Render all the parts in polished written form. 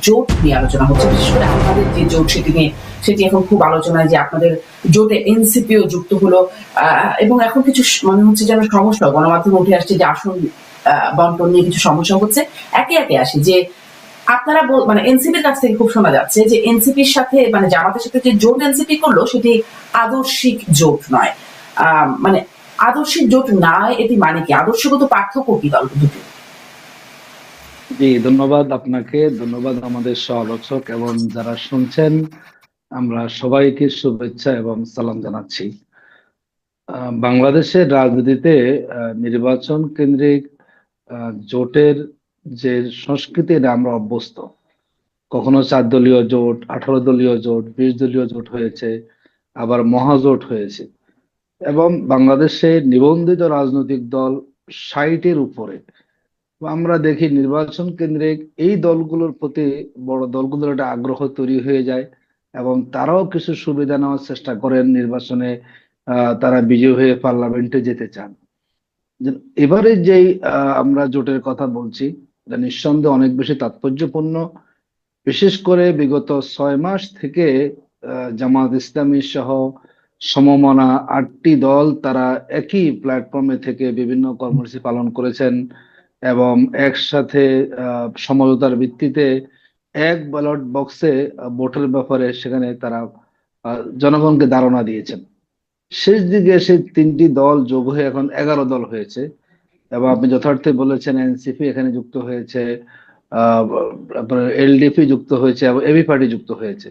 জোট নিয়ে আলোচনা হচ্ছে, বিশেষ করে আপনাদের যে জোট সেটি এখন খুব আলোচনায়, যে আপনাদের জোটে এনসিপিও যুক্ত হলো, এবং এখন কিছু মনে হচ্ছে যেন সমস্যা গণমাধ্যমে উঠে আসছে, যে আসন বন্টন নিয়ে কিছু সমস্যা হচ্ছে। একে একে আসে যে আপনারা মানে এনসিপির কাছ থেকে খুব শোনা যাচ্ছে যে এনসিপির সাথে, মানে জামাতের সাথে যে জোট এনসিপি করলো সেটি আদর্শিক জোট নয়। মানে আদর্শিক জোট নয়, এটি মানে কি? আদর্শগত পার্থক্য কি দল দুটি? জি, ধন্যবাদ আপনাকে, ধন্যবাদ আমাদের সহ-আলোচক এবং যারা শুনছেন। আমরা সবাইকে শুভেচ্ছা এবং সালাম জানাচ্ছি। বাংলাদেশের রাজনীতিতে নির্বাচন কেন্দ্রিক জোটের যে সংস্কৃতি, এটা আমরা অভ্যস্ত। কখনো 4 দলীয় জোট, 18 দলীয় জোট, 20 দলীয় জোট হয়েছে, আবার মহাজোট হয়েছে। এবং বাংলাদেশে নিবন্ধিত রাজনৈতিক দল 60-এর উপরে। আমরা দেখি নির্বাচন কেন্দ্রিক এই দলগুলোর প্রতি বড় দলগুলোর একটা আগ্রহ তৈরি হয়ে যায় এবং তারাও কিছু সুবিধা নেওয়ার চেষ্টা করেন নির্বাচনে। তারা বিজয়ী হয়ে পার্লামেন্টে যেতে চান। এবারে যেই আমরা জোটের কথা বলছি, এটা নিঃসন্দেহে অনেক বেশি তাৎপর্যপূর্ণ। বিশেষ করে বিগত 6 মাস থেকে জামাত ইসলামী সহ সমমনা 8টি দল তারা একই প্ল্যাটফর্মে থেকে বিভিন্ন কর্মসূচি পালন করেছেন এবং একসাথে সমঝোতার ভিত্তিতে এক ব্যালট বক্সে ভোটের ব্যাপারে সেখানে তারা জনগণকে ধারণা দিয়েছেন। শেষ দিকে সেই 3টি দল যোগ হয়ে এখন 11 দল হয়েছে এবং আপনি যথার্থই বলেছেন, এনসিপি এখানে যুক্ত হয়েছে, আপনার এলডিপি যুক্ত হয়েছে এবং এবি পার্টি যুক্ত হয়েছে।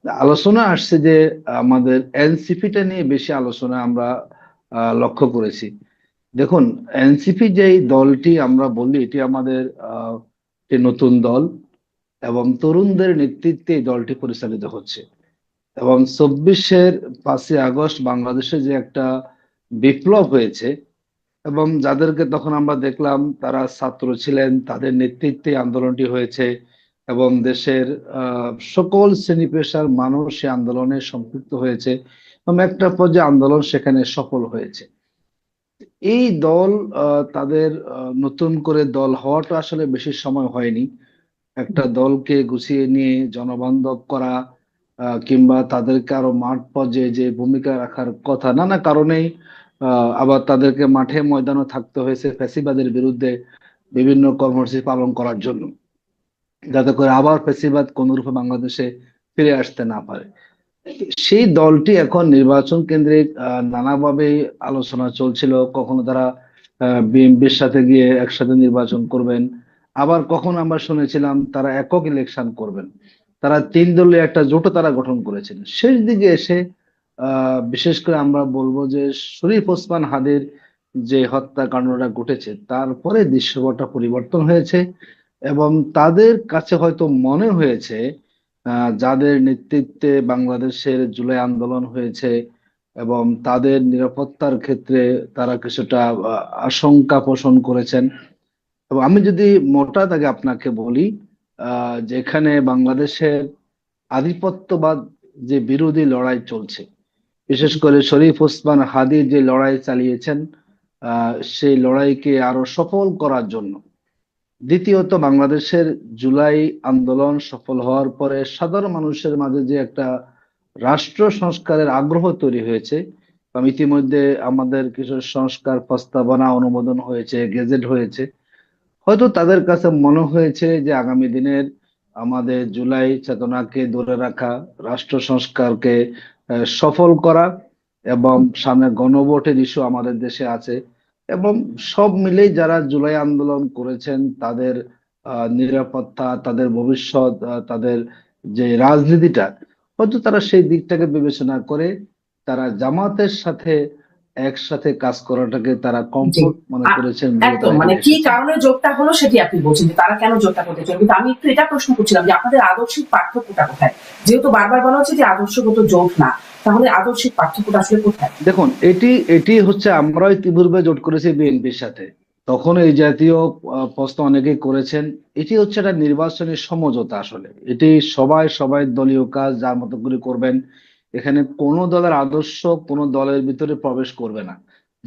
আলোচনা আসছে যে আমাদের এনসিপিটা নিয়ে বেশি আলোচনা আমরা লক্ষ্য করেছি। দেখুন, এনসিপি যেই দলটি আমরা বলি, এটি আমাদের একটি নতুন দল এবং তরুণদের নেতৃত্বে এই দলটি পরিচালিত হচ্ছে। এবং 24-এর 5ই আগস্ট বাংলাদেশে যে একটা বিপ্লব হয়েছে এবং যাদেরকে তখন আমরা দেখলাম তারা ছাত্র ছিলেন, তাদের নেতৃত্বে আন্দোলনটি হয়েছে এবং দেশের সকল শ্রেণী পেশার মানুষ সে আন্দোলনে সম্পৃক্ত হয়েছে এবং একটা পর্যায়ে আন্দোলন সেখানে সফল হয়েছে। এই দল তাদের নতুন করে দল হওয়াটা আসলে বেশি সময় হয়নি। একটা দলকে গুছিয়ে নিয়ে জনবান্ধব করা কিংবা তাদেরকে আরো মাঠ পর্যায়ে যে ভূমিকা রাখার কথা, নানা কারণেই আবার তাদেরকে মাঠে ময়দানে থাকতে হয়েছে ফ্যাসিবাদের বিরুদ্ধে বিভিন্ন কর্মসূচি পালন করার জন্য, যাতে করে আবার ফ্যাসিবাদ কোনরূপে বাংলাদেশে ফিরে আসতে না পারে। সেই দলটি এখন নির্বাচন কেন্দ্রিক নানাভাবে আলোচনা চলছিল। কখনো তারা বিএনপির সাথে গিয়ে একসাথে নির্বাচন করবেন, আবার কখনো আমরা শুনেছিলাম তারা একক ইলেকশন করবেন। তারা 3 দলীয় একটা জোটও তারা গঠন করেছেন। শেষ দিকে এসে বিশেষ করে আমরা বলবো যে শরীফ ওসমান হাদির যে হত্যাকাণ্ডটা ঘটেছে, তারপরে দৃশ্যপটটা পরিবর্তন হয়েছে এবং তাদের কাছে হয়তো মনে হয়েছে যাদের নেতৃত্বে বাংলাদেশের জুলাই আন্দোলন হয়েছে এবং তাদের নিরাপত্তার ক্ষেত্রে তারা কিছুটা আশঙ্কা পোষণ করেছেন। এবং আমি যদি মোটা দাগে আপনাকে বলি, যেখানে বাংলাদেশের আধিপত্যবাদ যে বিরোধী লড়াই চলছে, বিশেষ করে শরীফ ওসমান হাদি যে লড়াই চালিয়েছেন, সেই লড়াইকে আরো সফল করার জন্য, দ্বিতীয়ত বাংলাদেশের জুলাই আন্দোলন সফল হওয়ার পরে সাধারণ মানুষের মাঝে যে একটা রাষ্ট্র সংস্কারের আগ্রহ তৈরি হয়েছে, ইতিমধ্যে আমাদের কিছু সংস্কার প্রস্তাবনা অনুমোদন হয়েছে, গেজেট হয়েছে। হয়তো তাদের কাছে মনে হয়েছে যে আগামী দিনের আমাদের জুলাই চেতনাকে ধরে রাখা, রাষ্ট্র সংস্কারকে সফল করা এবং সামনে গণভোটের ইস্যু আমাদের দেশে আছে এবং সব মিলেই যারা জুলাই আন্দোলন করেছেন তাদের নিরাপত্তা, তাদের ভবিষ্যৎ, তাদের যে রাজনীতিটা, হয়তো তারা সেই দিকটাকে বিবেচনা করে তারা জামাতের সাথে একসাথে কাজ করাটাকে তারা জি, কমফোর্ট মনে করেছেন বলে একদম। তারা মানে এখানে কি এসেছেন। কারণে জোটটা হলো সেটি আপনি বলছেন, যে তারা কেন জোটটা করতে চান, কিন্তু আমি একটু এটা প্রশ্ন করছিলাম যে আপনাদের আদর্শিক পার্থক্যটা কোথায়? যেহেতু বারবার বলা হচ্ছে যে আদর্শগত জোট না, তাহলে আদর্শিক পার্থক্যটা আসলে কোথায়? দেখুন, এটি এটি হচ্ছে আমরা ইতিপূর্বে জোট করেছি বিএনপির সাথে, তখন এই জাতীয় প্রশ্ন অনেকেই করেছেন। এটি হচ্ছে একটা নির্বাচনী সমঝোতা। আসলে এটি সবাই সবাই দলীয় কাজ যার মতো করে করবেন। এখানে কোনো দলের আদর্শ কোনো দলের ভিতরে প্রবেশ করবে না।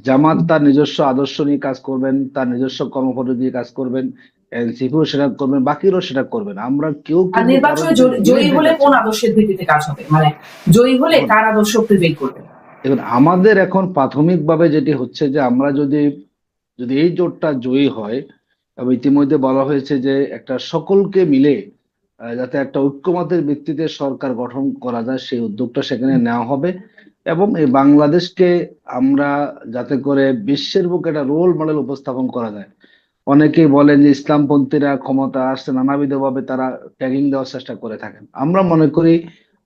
জামাত তার নিজস্ব আদর্শ নিয়ে কাজ করবেন, তার নিজস্ব কর্মপদ্ধতি দিয়ে কাজ করবেন। এনসিপিও সেটা করবেন, বাকিরাও সেটা করবেন। আমরা কেউ আর কিন্তু কারোর নির্বাচনে দিকে জয়ী বিলেতে হলে যাচ্ছি কোন না। আদর্শের ভিত্তিতে কাজ হবে, মানে জয়ী হলে দেখুন কার আদর্শ প্রিভেইল করবে? দেখুন আমাদের এখন প্রাথমিকভাবে যেটি হচ্ছে যে আমরা যদি যদি এই জোটটা জয়ী হয়, এবং ইতিমধ্যে বলা হয়েছে যে একটা সকলকে মিলে যাতে একটা ঐক্যমতের ভিত্তিতে সরকার গঠন করা যায় সেই উদ্যোগটা সেখানে নেওয়া হবে। এবং এই বাংলাদেশকে আমরা যাতে করে বিশ্বের বুকে একটা রোল মডেল উপস্থাপন করা যায়। অনেকেই বলেন যে ইসলামপন্থীরা ক্ষমতা আসছে, নানাবিধ ভাবে তারা ট্যাগিং দেওয়ার চেষ্টা করে থাকেন। আমরা মনে করি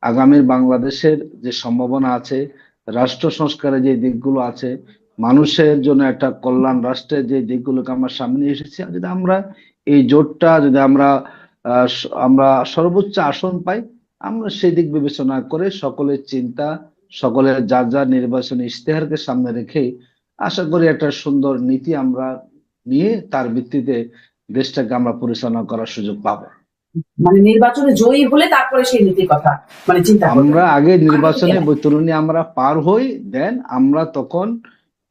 আগামীর বাংলাদেশের যে সম্ভাবনা আছে, রাষ্ট্র সংস্কারের যে দিকগুলো আছে, মানুষের জন্য একটা কল্যাণ রাষ্ট্রের যে দিকগুলোকে আমরা সামনে নিয়ে এসেছি, আর যদি আমরা এই জোটটা যদি আমরা সর্বোচ্চ আসন পাই, আমরা সেই দিক বিবেচনা করে সকলের চিন্তা, সকলের যার যার নির্বাচনী ইশতেহারকে সামনে রেখে আশা করি একটা সুন্দর নীতি আমরা নিয়ে তার ভিত্তিতে দেশটাকে আমরা পরিচালনা করার সুযোগ পাবো। মানে নির্বাচনে জয়ী হলে তারপরে সেই নীতির কথা মানে চিন্তা করবেন, আমরা আগে আগে থেকে নির্বাচনে না? বৈতরণী আমরা পার হই, দেন আমরা তখন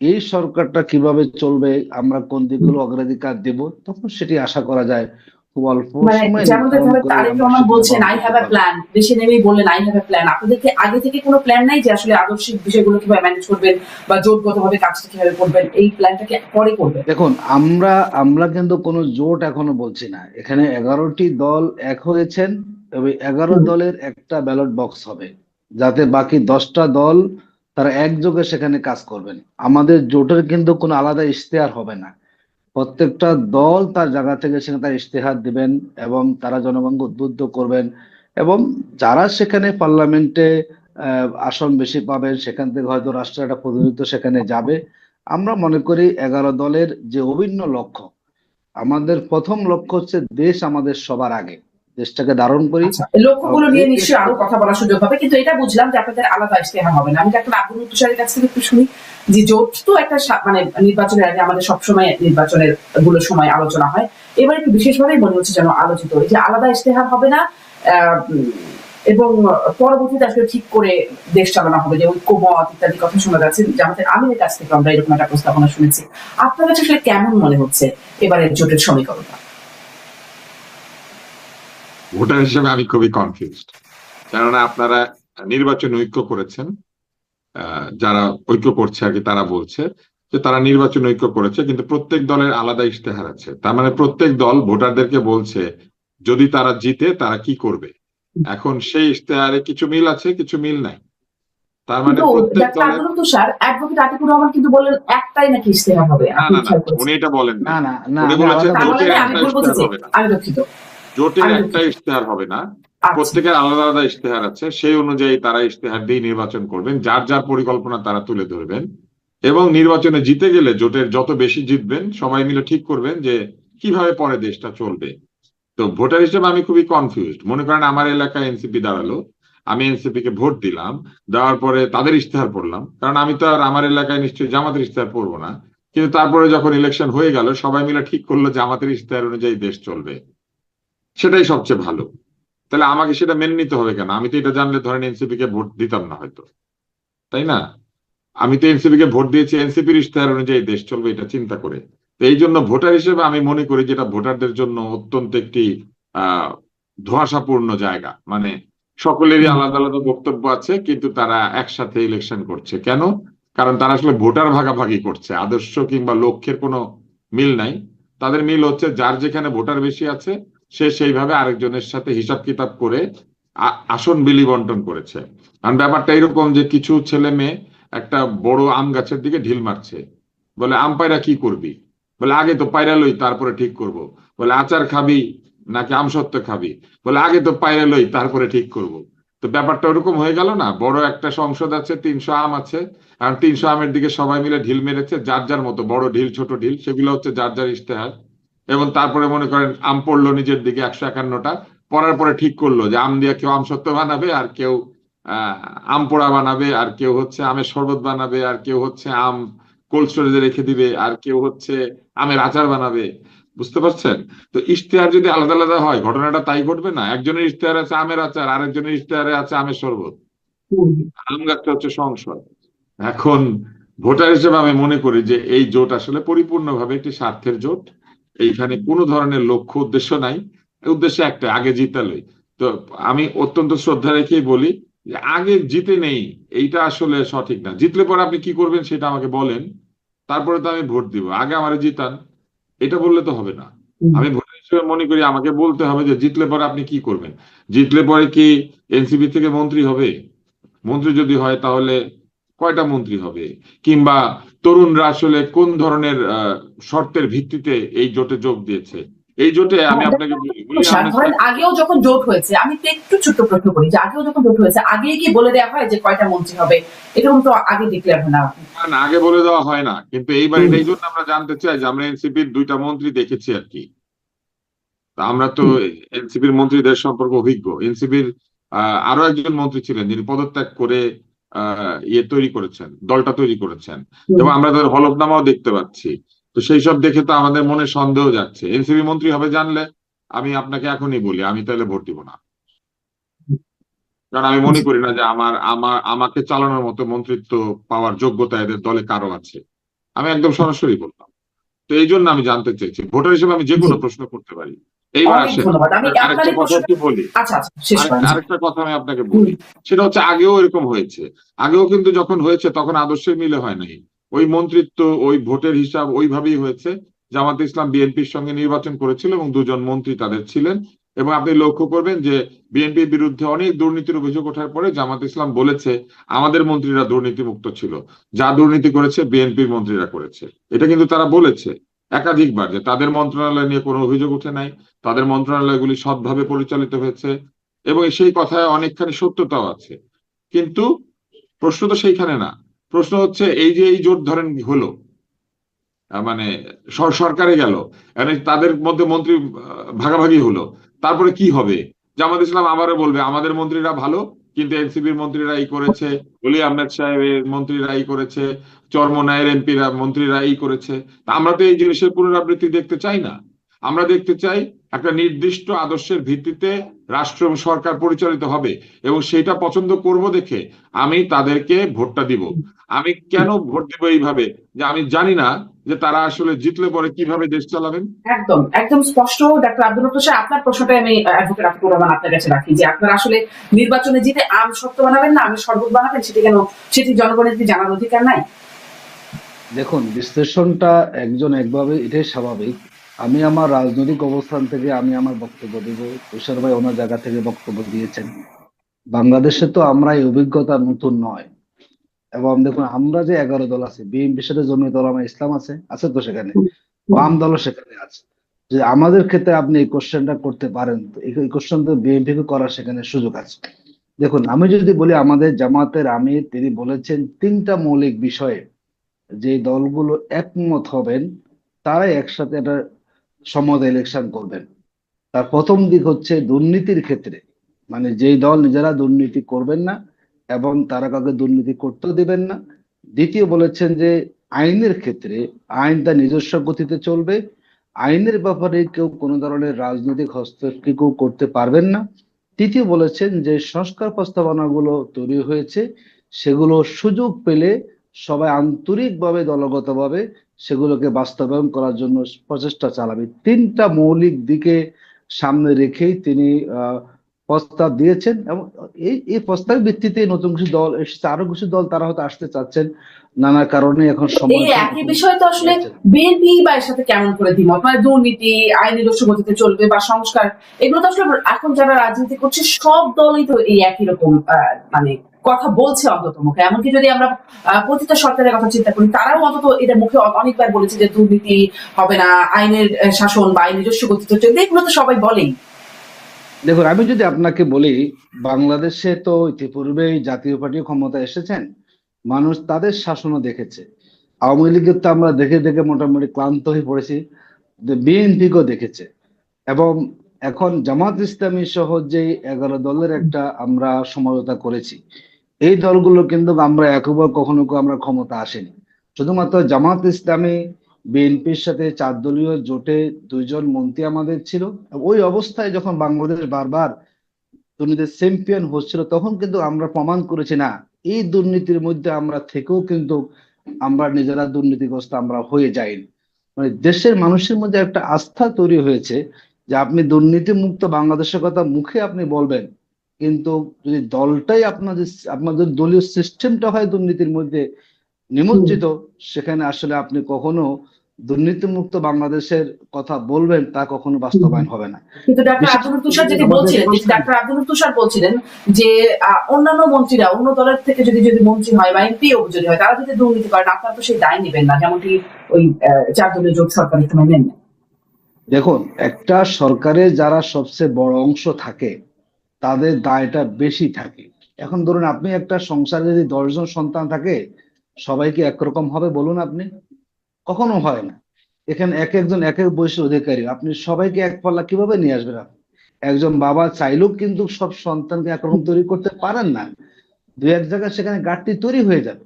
এই সরকারটা কিভাবে চলবে, আমরা কোন দিকগুলো অগ্রাধিকার দেব, তখন সেটি আশা করা যায় খুব অল্প মানে সময় যেমন নির্ধারণ যেভাবে করে তারেক আমরা রহমান সেটি বলছেন গ্রহণ আই করতে হ্যাভ এ পারবো। প্ল্যান, দেশে নেমেই বললেন আই হ্যাভ এ প্ল্যান, আপনাদেরকে আগে থেকে কোনো প্ল্যান নাই যে আসলে আদর্শিক বিষয়গুলো কিভাবে ম্যানেজ করবেন বা জোটগতভাবে কাজটা কিভাবে করবেন, এই প্ল্যানটাকে পরে করবেন? দেখুন আমরা আমরা কিন্তু কোনো জোট এখনো বলছি না। এখানে 11টি দল এক হয়েছেন এবং 11 হুম। দলের একটা ব্যালট বক্স হবে, যাতে বাকি 10টা দল তারা একযোগে সেখানে কাজ করবেন। আমাদের জোটের কিন্তু কোনো আলাদা ইশতেহার হবে না। প্রত্যেকটা দল তার জায়গা থেকে সেখানে তার ইশতেহার দিবেন এবং তারা জনগণকে উদ্বুদ্ধ করবেন। এবং যারা সেখানে পার্লামেন্টে আসন বেশি পাবেন, সেখান থেকে হয়তো রাষ্ট্রের একটা প্রতিনিধিত্ব সেখানে যাবে। আমরা মনে করি 11 দলের যে অভিন্ন লক্ষ্য, আমাদের প্রথম লক্ষ্য হচ্ছে দেশ আমাদের সবার আগে, দেশটাকে ধারণ করি। আচ্ছা, এই এবং লক্ষ্যগুলো নিয়ে এই নিশ্চয়ই দেশটা আরো কথা বলার সুযোগ হবে, কিন্তু এটা বুঝলাম যে আপনাদের আলাদা ইশতেহার হবে না। আমি ডাক্তার আব্দুল তুষারের কাছ থেকে একটু শুনি যে জোট তো একটা মানে নির্বাচনের আগে আমাদের সবসময় নির্বাচনের গুলোর সময় আলোচনা হয়, এবার একটু বিশেষভাবে মনে হচ্ছে যেন আলোচিত এই যে আলাদা ইশতেহার হবে না, এবং পরবর্তীতে আসলে ঠিক করে দেশ চালানো হবে, যে ঐক্যমত ইত্যাদি কথা শোনা যাচ্ছে, জামাতের আমিরের কাছ থেকে আমরা এরকম একটা প্রস্তাবনা শুনেছি। আপনার কাছে আসলে কেমন মনে হচ্ছে এবারের জোটের সমীকরণটা? ভোটার হিসেবে আমি খুবই কনফিউজড, কেননা আপনারা নির্বাচন ঐক্য করেছেন। যারা ঐক্য করছে আর কি তারা বলছে যে তারা নির্বাচন ঐক্য করেছে, কিন্তু প্রত্যেক দলের আলাদা ইশতেহার আছে। তার মানে প্রত্যেক দল ভোটারদেরকে বলছে যদি তারা জিতে তারা কি করবে। এখন সেই ইশতেহারে কিছু মিল আছে, কিছু মিল নাই। তার মানে কিন্তু প্রত্যেক ডাক্তার দলের আব্দুল তুষার অ্যাডভোকেট আতিকুর রহমান কিন্তু বললেন একটাই নাকি ইশতেহার হবে, না আপনি না না খেয়াল করেছেন? উনি এটা বলেন না নাই। না না, উনি আমি বলেছেন আলাদা তার মানে বলছি। জোটের আমি একটা ভুল ইশতেহার বুঝেছি, হবে না, আমি দুঃখিত। জোটের আমি একটা দুঃখিত। ইশতেহার হবে না, আচ্ছা। প্রত্যেকের আলাদা আলাদা ইশতেহার আছে। সেই অনুযায়ী তারা ইশতেহার দিয়ে নির্বাচন করবেন, যার যার পরিকল্পনা তারা তুলে ধরবেন। এবং নির্বাচনে জিতে গেলে জোটের যত বেশি জিতবেন সবাই মিলে ঠিক করবেন যে কিভাবে পরে দেশটা চলবে। তো ভোটার হিসেবে আমি খুবই কনফিউজড। মনে করেন আমার এলাকায় এনসিপি দাঁড়ালো, আমি এনসিপি কে ভোট দিলাম, দেওয়ার পরে তাদের ইশতেহার পড়লাম, কারণ আমি তো আর আমার এলাকায় নিশ্চয়ই জামাতের ইশতেহার পড়বো না। কিন্তু তারপরে যখন ইলেকশন হয়ে গেল সবাই মিলে ঠিক করলো জামাতের ইশতেহার অনুযায়ী দেশ চলবে, সেটাই সবচেয়ে ভালো। তাহলে আমাকে সেটা মেনে নিতে হবে কেন? আমি তো এটা জানলে ধরেন এনসিপি কে ভোট দিতাম না হয়তো, তাই না? আমি তো এনসিপি কে ভোট দিয়েছি এনসিপির ইশতেহার অনুযায়ী দেশ চলবে এটা চিন্তা করে। তো এই জন্য ভোটার হিসেবে আমি মনে করি যেটা ভোটারদের জন্য অত্যন্ত একটি আহ ধোঁয়াশাপূর্ণ জায়গা। মানে সকলেরই আলাদা আলাদা বক্তব্য আছে, কিন্তু তারা একসাথে ইলেকশন করছে কেন? কারণ তারা আসলে ভোটার ভাগাভাগি করছে, আদর্শ কিংবা লক্ষ্যের কোনো মিল নাই। তাদের মিল হচ্ছে যার যেখানে ভোটার বেশি আছে সে সেইভাবে আরেকজনের সাথে হিসাব কিতাব করে আসন বিলি বন্টন করেছে। কারণ ব্যাপারটা এরকম যে কিছু ছেলে মেয়ে একটা বড় আম গাছের দিকে ঢিল মারছে, বলে আম পায়রা কি করবি? বলে আগে তো পায়রা লই তারপরে ঠিক করব। বলে আচার খাবি নাকি আমসত্ত্ব খাবি? বলে আগে তো পায়রা লই তারপরে ঠিক করব। তো ব্যাপারটা ওরকম হয়ে গেল না? বড় একটা সংসদ আছে, 300 আম আছে, আর 300 আমের দিকে সবাই মিলে ঢিল মেরেছে যার যার মতো, বড় ঢিল ছোট ঢিল সেগুলো হচ্ছে যার যার ইশতেহার। এবং তারপরে মনে করেন আম পড়লো নিজের দিকে 151টা, পড়ার পরে ঠিক করলো যে আম দিয়ে কেউ আমসত্ত্ব বানাবে, আর কেউ আহ আম পোড়া বানাবে, আর কেউ হচ্ছে আমের শরবত বানাবে, আর কেউ হচ্ছে আম কোল্ড স্টোরেজে রেখে দিবে, আর কেউ হচ্ছে আমের আচার বানাবে। বুঝতে পারছেন? তো ইশতেহার যদি আলাদা আলাদা হয় ঘটনাটা তাই ঘটবে না? একজনের ইশতেহারে আছে আমের আচার, আরেকজনের ইশতেহারে আছে আমের শরবত। আম গাছটা হচ্ছে সংসদ। এখন ভোটার হিসেবে আমি মনে করি যে এই জোট আসলে পরিপূর্ণভাবে একটি স্বার্থের জোট। এইখানে কোনো ধরনের লক্ষ্য উদ্দেশ্য নাই, উদ্দেশ্য একটা, আগে জিতালই। তো আমি অত্যন্ত শ্রদ্ধা রেখেই বলি যে আগে জিতে নেই, এইটা আসলে সঠিক না। জিতলে পরে আপনি কি করবেন সেটা আমাকে বলেন, তারপরে তো আমি ভোট দিব। আগে আমারে জিতান, এটা বললে তো হবে না। আমি ভোটার হিসেবে মনে করি আমাকে বলতে হবে যে জিতলে পরে আপনি কি করবেন। জিতলে পরে কি এনসিপি থেকে মন্ত্রী হবে? মন্ত্রী যদি হয় তাহলে কয়টা মন্ত্রী হবে? কিংবা তরুণরা আসলে কোন ধরনের শর্তের ভিত্তিতে এই জোটে যোগ দিয়েছে? এই জোটে আমি আপনাকে বলি আহমেদ ধরেন সাহেব, আগেও যখন জোট হয়েছে, আমি তো একটু ছোট্ট প্রশ্ন করি যে আগেও যখন জোট হয়েছে আগেই কি বলে দেওয়া হয় যে কয়টা মন্ত্রী হবে? এরকম তো আগে ডিক্লেয়ার হয় না। না, আগে বলে দেওয়া হয় না, কিন্তু এইবার হুম, এই জন্য আমরা জানতে চাই যে আমরা এনসিপির 2টা মন্ত্রী দেখেছি আর কি। তা আমরা তো হুম, এনসিপির মন্ত্রীদের সম্পর্কে অভিজ্ঞ। এনসিপির আরো একজন মন্ত্রী ছিলেন যিনি পদত্যাগ করে ইয়ে তৈরি করেছেন, দলটা তৈরি করেছেন, হুম। এবং আমরা তাদের হলফনামাও দেখতে পাচ্ছি। তো সেই সব দেখে তো আমাদের মনে সন্দেহ যাচ্ছে। এনসিপি মন্ত্রী হবে জানলে আমি আপনাকে এখনই বলি আমি তাহলে ভোট দিব না। কারণ আমি মনে করি না যে আমার আমার আমাকে চালানোর মতো মন্ত্রিত্ব পাওয়ার যোগ্যতা এদের দলে কারো আছে। আমি একদম সরাসরি বললাম। তো এই জন্য আমি জানতে চাইছি, ভোটার হিসেবে আমি যে জি, কোনো প্রশ্ন করতে পারি। এইবার অনেক আসেন, ধন্যবাদ। আমি আপনার আরেকটা এই কথা প্রশ্নটা, কি বলি, আচ্ছা আচ্ছা, শেষ করেন। জি। আরেকটা কথা আমি আপনাকে হুম, বলি। সেটা হচ্ছে আগেও এরকম হয়েছে। আগেও কিন্তু যখন হয়েছে তখন আদর্শের মিলে হয় নাই। ওই মন্ত্রিত্ব, ওই ভোটের হিসাব ওইভাবেই হয়েছে। জামাতে ইসলাম বিএনপির সঙ্গে নির্বাচন করেছিল এবং 2জন মন্ত্রী তাদের ছিলেন। এবং আপনি লক্ষ্য করবেন যে বিএনপির বিরুদ্ধে অনেক দুর্নীতির অভিযোগ ওঠার পরে জামাত ইসলাম বলেছে আমাদের মন্ত্রীরা দুর্নীতিমুক্ত ছিল, যা দুর্নীতি করেছে বিএনপির মন্ত্রীরা করেছে। এটা কিন্তু তারা বলেছে একাধিকবার যে তাদের মন্ত্রণালয় নিয়ে কোনো অভিযোগ ওঠে নাই, তাদের মন্ত্রণালয়গুলি সৎভাবে পরিচালিত হয়েছে, এবং সেই কথায় অনেকখানি সত্যতাও আছে। কিন্তু প্রশ্ন তো সেইখানে না। প্রশ্ন হচ্ছে এই যে এই জোট ধরেন হলো, মানে সরকারে গেল, মানে তাদের মধ্যে মন্ত্রী ভাগাভাগি হলো, তারপরে কি হবে? জামাত ইসলাম আবারও বলবে আমাদের মন্ত্রীরা ভালো, কিন্তু এনসিপির মন্ত্রীরা এই করেছে, অলি আহমেদ সাহেবের মন্ত্রীরা এই করেছে, চরমোনাইয়ের এমপিরা মন্ত্রীরা এই করেছে। তা আমরা তো এই জিনিসের পুনরাবৃত্তি দেখতে চাই না। আমরা দেখতে চাই একটা নির্দিষ্ট আদর্শের ভিত্তিতে রাষ্ট্র এবং সরকার পরিচালিত হবে, এবং সেটা পছন্দ করব দেখে আমি তাদেরকে ভোটটা দিব। আমি কেন ভোট দিব এইভাবে যে আমি জানি না যে তারা আসলে জিতলে পরে কিভাবে দেশ চালাবেন। একদম একদম স্পষ্ট। ডাক্তার আব্দুল লতিফ সাহেব, আপনার প্রশ্নটাই আমি অ্যাডভোকেট আতিকুর রহমান আপনার কাছে রাখি যে আপনারা আসলে নির্বাচনে জিতে আম সত্য বানাবেন না আমি শরবত বানাবেন, সেটি কেন, সেটি জনগণের কি জানার অধিকার নাই? দেখুন, বিশ্লেষণটা একজন একভাবে, এটাই স্বাভাবিক। আমি আমার রাজনৈতিক অবস্থান থেকে আমি আমার বক্তব্য দেব, তুষার ভাই ওনার জায়গা থেকে বক্তব্য দিয়েছেন। বাংলাদেশে তো আমরা এই অভিজ্ঞতা নতুন নয়। এবং দেখুন, আমরা যে 11 দল আছে, বিএনপির সাথে জমিয়ত উলামা ইসলাম আছে, আছে তো সেখানে, হুম, হুম। বাম দলও সেখানে আছে। যে আমাদের ক্ষেত্রে আপনি এই কোশ্চেনটা করতে পারেন, তো এই কোশ্চেন তো বিএনপি কে করার সেখানে সুযোগ আছে। দেখুন, আমি যদি বলি আমাদের জামাতের আমির তিনি বলেছেন 3টা মৌলিক বিষয়ে যে দলগুলো একমত হবেন তারাই একসাথে একটা সমঝোতা ইলেকশন করবেন। তার প্রথম দিক হচ্ছে দুর্নীতির ক্ষেত্রে, মানে যেই দল নিজেরা দুর্নীতি করবেন না এবং তারা কাউকে দুর্নীতি করতেও দিবেন না। দ্বিতীয় বলেছেন যে আইনের ক্ষেত্রে আইন তার নিজস্ব গতিতে চলবে, আইনের ব্যাপারে কেউ কোনো ধরনের রাজনৈতিক হস্তক্ষেপ কেউ করতে পারবেন না। তৃতীয় বলেছেন যে সংস্কার প্রস্তাবনাগুলো তৈরি হয়েছে সেগুলো সুযোগ পেলে সবাই আন্তরিকভাবে দলগতভাবে সেগুলোকে বাস্তবায়ন করার জন্য প্রচেষ্টা চালাবে। 3টা মৌলিক দিকে সামনে রেখেই তিনি আহ প্রস্তাব দিয়েছেন, এবং এই এই প্রস্তাবের ভিত্তিতে নতুন কিছু দল এসেছে, আরো কিছু দল তারা হয়তো আসতে চাচ্ছেন, নানা কারণে এখন এই সময় একই বিষয় তো আসলে যাচ্ছে না। বিএনপি বা এর সাথে কেমন করে দ্বিমত, মানে দুর্নীতি আইন নিজস্ব গতিতে চলবে বা সংস্কার, এগুলো তো আসলে এখন যারা রাজনীতি করছে সব দলই তো এই একই রকম মানে কথা বলছে অন্তত মুখে। এমনকি যদি আমরা প্রতিটা সরকারের কথা চিন্তা করি, তারাও অন্তত এটা মুখে অনেকবার বলেছে যে দুর্নীতি হবে না, আইনের শাসন বা আইন নিজস্ব গতিতে চলবে, এগুলো তো সবাই বলেই। দেখুন, আমি যদি আপনাকে বলি, বাংলাদেশে তো ইতিপূর্বেই জাতীয় পার্টি ক্ষমতা এসেছেন, মানুষ তাদের শাসনও দেখেছে। আওয়ামী লীগের তো আমরা দেখে দেখে মোটামুটি ক্লান্ত হয়ে পড়েছি, বিএনপিকেও দেখেছে। এবং এখন জামাত ইসলামী সহ যে 11 দলের একটা আমরা সমঝোতা করেছি, এই দলগুলো কিন্তু আমরা একবার কখনো আমরা ক্ষমতা আসেনি। শুধুমাত্র জামাত ইসলামী বিএনপির সাথে 4 দলীয় জোটে 2জন মন্ত্রী আমাদের ছিল। ওই অবস্থায় যখন বাংলাদেশ বারবার দুর্নীতির চ্যাম্পিয়ন হচ্ছিল, তখন কিন্তু আমরা প্রমাণ করেছি না, এই দুর্নীতির মধ্যে আমরা থেকেও কিন্তু আমরা নিজেরা দুর্নীতিগ্রস্ত আমরা হয়ে যাইনি। মানে দেশের মানুষের মধ্যে একটা আস্থা তৈরি হয়েছে যে আপনি দুর্নীতিমুক্ত বাংলাদেশের কথা মুখে আপনি বলবেন, কিন্তু যদি দলটাই আপনাদের দলীয় সিস্টেমটা হয় দুর্নীতির মধ্যে নিমজ্জিত, সেখানে আসলে আপনি কখনো দুর্নীতিমুক্ত বাংলাদেশের কথা বলবেন তা কখনো বাস্তবায়ন হবে না। কিন্তু ডাক্তার বিশেষ আব্দুল করে তুষার যেটি আমাদের বলছিলেন, যে ডাক্তার আব্দুল তুষার বলছিলেন যে অন্যান্য মন্ত্রীরা অন্য দলের থেকে যদি মন্ত্রী হয় বা এমপিও যদি হয়, তারা যদি দুর্নীতি করেন, আপনারা তো সেই দায় নেবেন না, যেমনটি ওই 4 দলীয় জোট সরকারের সময় নেন না। দেখুন, একটা সরকারে যারা সবচেয়ে বড় অংশ থাকে তাদের দায়টা বেশি থাকে। এখন ধরুন আপনি একটা সংসারে যদি 10 জন সন্তান থাকে, সবাই কি একরকম হবে বলুন আপনি? কখনো হয় না। এখানে এক একজন এক এক বয়সের অধিকারী, আপনি সবাইকে এক পাল্লা কিভাবে নিয়ে আসবেন আপনি? একজন বাবা চাইলেও কিন্তু সব সন্তানকে একরকম তৈরি করতে পারেন না। দু এক জায়গায় সেখানে ঘাটতি তৈরি হয়ে যাবে।